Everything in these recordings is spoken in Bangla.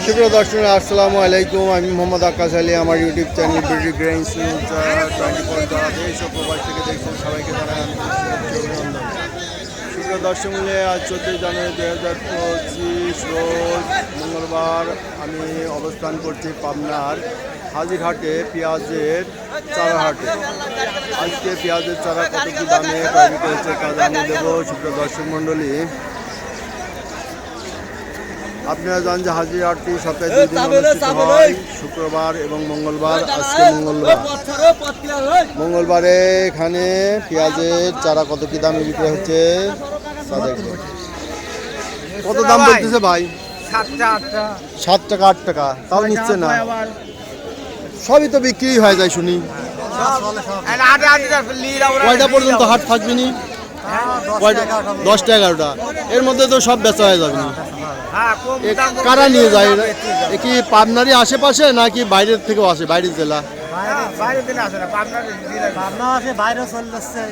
সুপ্রিয় দর্শক আসসালামু আলাইকুম। আমি মোহাম্মদ আকাশ আলী। আমার YouTube channel BD grains news 24 দেশ ও প্রবাস থেকে দেখছেন সবাইকে জানাই অভিনন্দন। সুপ্রিয় দর্শক মিলে আজ 14 জানুয়ারি 2025 রোজ মঙ্গলবার আমি অবস্থান করছি পাবনার হাজিরহাটে পেঁয়াজের চারা হাটে। আজকে পেঁয়াজের চারা কত কী দামে তৈরি করেছে তা জানিয়ে দেবো। সুপ্রিয় দর্শক মণ্ডলী, আপনারা জানেন যে হাজিরহাটটি সপ্তাহে 2 দিন অনুষ্ঠিত হয়, শুক্রবার এবং মঙ্গলবার। আজকে মঙ্গলবারে এখানে পেঁয়াজের চারা কত কি দামে বিক্রি হচ্ছে তা দেখবেন। কত দাম বলতেছে ভাই? 7 টাকা 8 টাকা, তাও নিচ্ছে না। সবই তো বিক্রি হয়ে যায় শুনি। কয়টা পর্যন্ত হাট থাকবে নি? 10টা 11টা, এর মধ্যে তো সব বেচা হয়ে যাবে না। কারা নিয়ে যায়? এ কি পাবনারই আশেপাশে নাকি বাইরের থেকেও আসে? বাইরের জেলা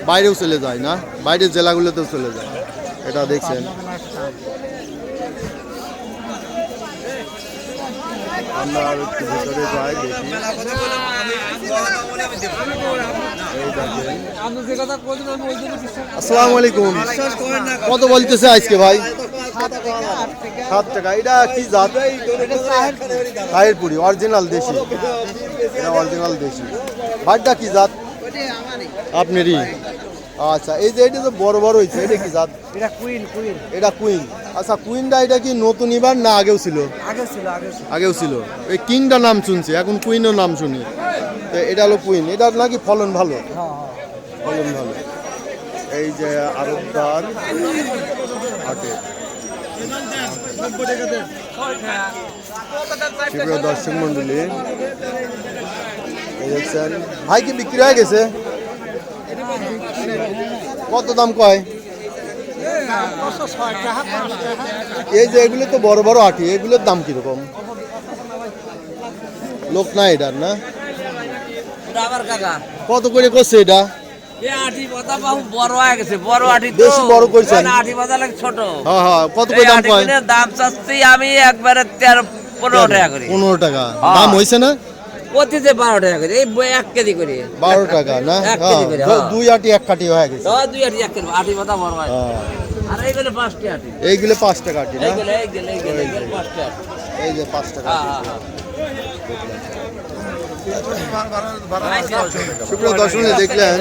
বাইরেও চলে যায় না? বাইরের জেলাগুলোতেও চলে যায়। এটা দেখছেন। আমরা আর একটু ভিতরে যাই, দেখি। আসসালামু আলাইকুম। কত বলতেছে আজকে ভাই? 7 টাকা। এটা কি জাত? তাহিরপুরি, অরিজিনাল দেশি। এটা অরিজিনাল দেশি। ভাইটা কি জাত? আপনারই? আচ্ছা, এই যে এটা তো বড় বড় হয়েছে, এটা কি জাত? এটা কুইন। আচ্ছা, কুইনটা এটা কি নতুন এবার না আগেও ছিল? আগেও ছিল। এই কিংটা নাম শুনছি, এখন কুইনও নাম শুনি। তো এটা হলো কুইন। এটা নাকি ফলন ভালো? ফলন ভালো। এই যে আরবদার হাটে প্রিয় দর্শক মন্ডলী, দেখছেন ভাই কি বিক্রি হয়ে গেছে? কত দাম কয়? এই যে এগুলো তো বড় বড় আটি, এগুলোর দাম কিরকম? লোক না এটার না? কত করে করছে এটা? কত করে দাম কয়? দাম চাচ্ছি আমি একবারে 13-15 টাকা করে। 15 টাকা দাম হয়েছে না? প্রতিতে 12 টাকা করে, এই 1 কেজি করে 12 টাকা না? 2 আটি 1 কাটি হয়ে গেছে। 2 আটি 1 কেজি আটি পাতা বড় হয়। আর এইগুলো 5 টাকা আটি। এইগুলো 5 টাকা আটি না? এইগুলো 5 টাকা। এই যে 5 টাকা। সুপ্রিয় দর্শক দেখলেন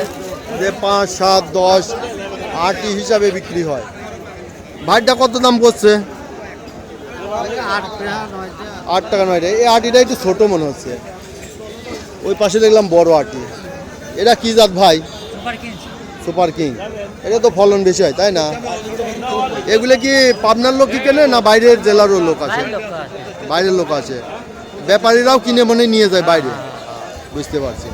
যে 5, 7, 10 আটি হিসাবে বিক্রি হয়। ভাইটা কত দাম করছে? 8 টাকা 9 টাকা। এই আটিটা একটু ছোট মনে হচ্ছে। ওই পাশে দেখলাম বড় আটি। এটা কি জাত ভাই? Super king. এটা তো ফলন বেশি হয়, তাই না? এগুলো কি পাবনার লোক কি কেনে না বাইরের জেলারও লোক আছে? বাইরের লোক আছে, ব্যাপারীরাও কিনে মনে নিয়ে যায় বাইরে। বুঝতে পারছি।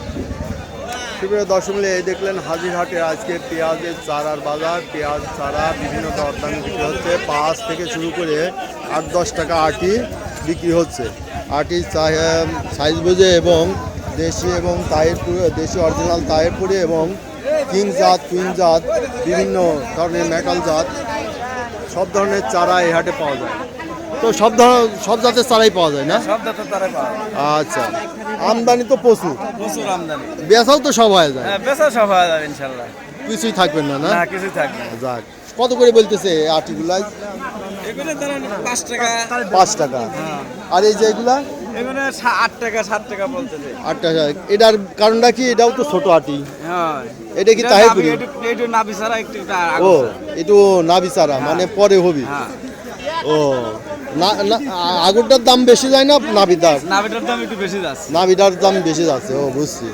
সুপ্রিয় দর্শক মিলে এই দেখলেন হাজিরহাটে আজকে পেঁয়াজের চারার বাজার। পেঁয়াজ চারা বিভিন্ন দরদামে বিক্রি হচ্ছে। 5 থেকে শুরু করে 8-10 টাকা আটি বিক্রি হচ্ছে। আটি সাইজ বুঝে এবং দেশি এবং তাহিরপুরি, দেশি অরিজিনাল তাহিরপুরি এবং কিং জাত, কুইন জাত, বিভিন্ন ধরনের মেটাল জাত, সব ধরনের চারা এই হাটে পাওয়া যায়। তো সব জাতের চারাই পাওয়া যায় না? সব জাতের চারা পাওয়া যায়। আচ্ছা, আমদানি তো প্রচুর আমদানি। বেচাও তো সব হয়ে যায়? হ্যাঁ, বেচা সব হয়ে যাবে ইনশাআল্লাহ। কিছুই থাকবেন না? না, কিছুই থাকবে না। যাক, কত করে বলতেছে আটিগুলা? এগুলো ধরেন 5 টাকা। 5 টাকা। আর এই যে এগুলা? এগুলো 8 টাকা 7 টাকা বলতেছে। 8 টাকা। এটার কারণটা কি? এটাও তো ছোট আটি। হ্যাঁ, এটা কি তাহিরপুরি? একটু নাভি ছাড়া একটু ও, একটু নাভি ছাড়া, মানে পরে হবে। ও না, আগুরটার দাম বেশি যায় না নাভিটার? নাভিটার দাম একটু বেশি যাচ্ছে। নাভিটার দাম বেশি যাচ্ছে। ও, বুঝছি।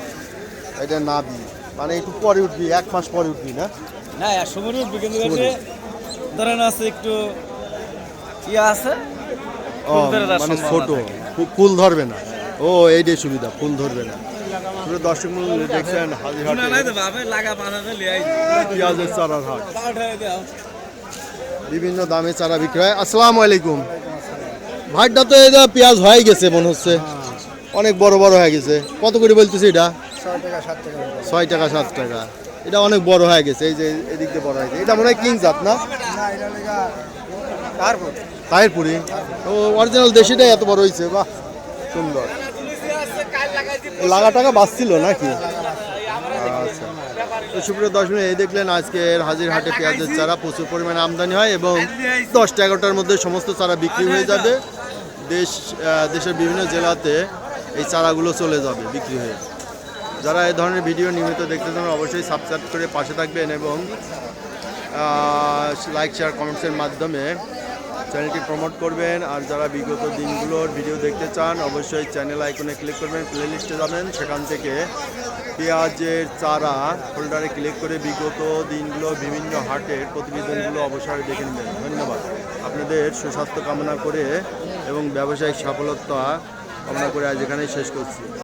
এটা নাভি মানে একটু পরে উঠবি, 1 মাস পরে উঠবি না? না, সময় উঠবি, কিন্তু ধরেন আছে একটু ইয়া আছে। ও, মানে ছোট, ফুল ধরবে না। ও, এইটাই সুবিধা, ফুল ধরবে না। দর্শক মূল্য দেখছেন হাজিরহাটে পেঁয়াজের চারার হাট। বিভিন্ন দামে চারা বিক্রি হয়। আসসালামু আলাইকুম। ভাইটা তো এটা পেঁয়াজ হয়ে গেছে মনে হচ্ছে, অনেক বড় বড় হয়ে গেছে। কত করে বলতেছে এটা? 6 টাকা 7 টাকা। এটা অনেক বড় হয়ে গেছে। এই যে এদিক দিয়ে বড় হয়েছে। এটা মনে হয় কিং জাত না? তাহিরপুরি ও অরিজিনাল দেশিটাই এত বড় হয়েছে, বাহ সুন্দর। লাগা টাকা বাঁচছিল নাকি? আচ্ছা, তো সুপ্রিয় দর্শক, এই দেখলেন আজকের হাজিরহাটে পেঁয়াজের চারা প্রচুর পরিমাণে আমদানি হয় এবং 10-11টার মধ্যে সমস্ত চারা বিক্রি হয়ে যাবে। দেশের বিভিন্ন জেলাতে এই চারাগুলো চলে যাবে বিক্রি হয়ে। যারা এই ধরনের ভিডিও নিয়মিত দেখতে চান অবশ্যই সাবস্ক্রাইব করে পাশে থাকবেন এবং লাইক শেয়ার কমেন্টসের মাধ্যমে চ্যানেলটি প্রমোট করবেন। আর যারা বিগত দিনগুলোর ভিডিও দেখতে চান অবশ্যই চ্যানেল আইকনে ক্লিক করবেন, প্লে লিস্টে যাবেন, সেখান থেকে পেঁয়াজের চারা ফোল্ডারে ক্লিক করে বিগত দিনগুলো বিভিন্ন হাটের প্রতিবেদনগুলো অবশ্যই দেখে নেবেন। ধন্যবাদ। আপনাদের সুস্বাস্থ্য কামনা করে এবং ব্যবসায়িক সফলতা কামনা করে আজ এখানেই শেষ করছি।